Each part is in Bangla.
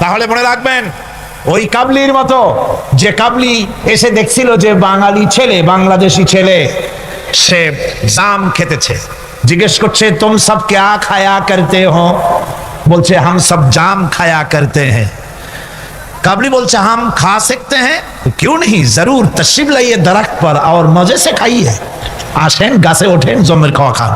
তাহলে মনে রাখবেন, ওই কাবলির মতো যে কাবলি এসে দেখছিল যে বাঙালি ছেলে, বাংলাদেশি ছেলে সে জাম খেতেছে, জিজ্ঞেস করছে তুম সব ক্যা খায়া করতে হো? বলছে হাম সব জাম খায়া করতে হ্যাঁ। काबली बोलते हम खा सकते हैं, क्यों नहीं, जरूर तशरीफ लाइए दरख्त पर और मजे से खाइए। আসেন গাছে ওঠেন, জমের খাওয়া খান।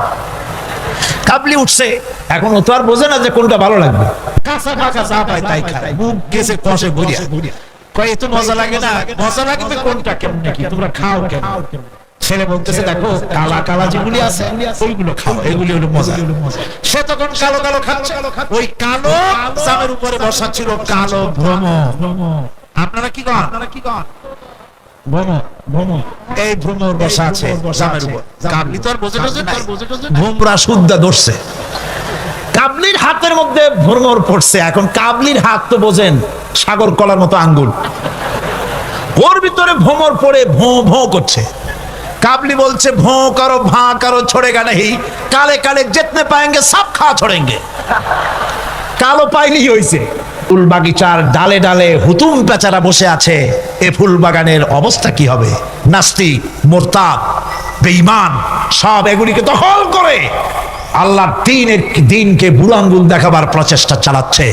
কাবলি উঠছে, এখন ও তো আর বোঝে না যে কোনটা ভালো লাগবে, কাঁচা পাকা যা পায় তাই খায়, মুখ গেছে কষে ভরিয়া। কয় এত মজা লাগে না, মজা লাগে তো কোনটা, কেমনে কি তোমরা খাও কেন? ছেলে বলতেছে দেখো কালা কালা যেগুলি আছে ওইগুলো খাও, এগুলি হলো মজা। সে তখন কালো কালো খাচ্ছে, ওই কালো জামের উপরে বসা ছিল কালো ভ্রমর। আপনারা কি কন? ভ্রমর, ভ্রমর, এই ভ্রমর বসা আছে জামের উপর। কাবলি তো আর বোঝে না, ভোমরা শুদ্ধা ধরছে, কাবলির হাতের মধ্যে ভ্রমর পড়ছে। এখন কাবলির হাত তো বোঝেন সাগর কলার মতো আঙ্গুল, ওর ভিতরে ভ্রমর পড়ে ভোঁ ভোঁ করছে। काबली बोलছে भों करो भां करो छोड़ेगा नहीं, काले काले जितने पाएंगे सब खा छोड़ेंगे। কালো পাইলেই হইছে। ফুল বাগিচার ডালে ডালে হুতুম পেচারা বসে আছে, এ ফুল বাগানের অবস্থা কি হবে? নাস্তিক, মুরতাদ, বেঈমান সব এগুলিকে দখল করে আল্লাহর দিনকে বুড়ো আঙ্গুল দেখাবার প্রচেষ্টা চালাচ্ছে।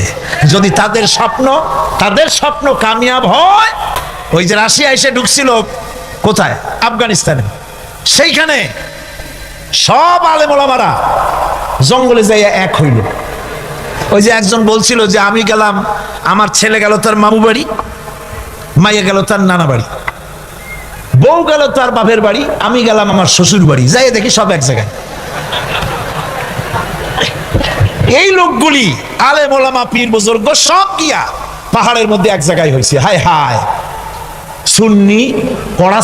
যদি তাদের স্বপ্ন কামিয়াব হয়, ওই যে রাশিয়া এসে ঢুকছিল কোথায়, আফগানিস্তানে, সেইখানে সব আলেম ওলামারা জঙ্গলে যাইয়া এক হইল। ওই যে একজন বলছিল যে আমি গেলাম, আমার ছেলে গেল তার মামু বাড়ি, মাইয়া গেল তার নানা বাড়ি, বউ গেল তার বাপের বাড়ি, আমি গেলাম আমার শ্বশুর বাড়ি, যাই দেখি সব এক জায়গায়। এই লোকগুলি আলেম ওলামা পীর বুজুর্গ সব গিয়া পাহাড়ের মধ্যে এক জায়গায় হয়েছে। হায় হায়, সুন্নি পড়া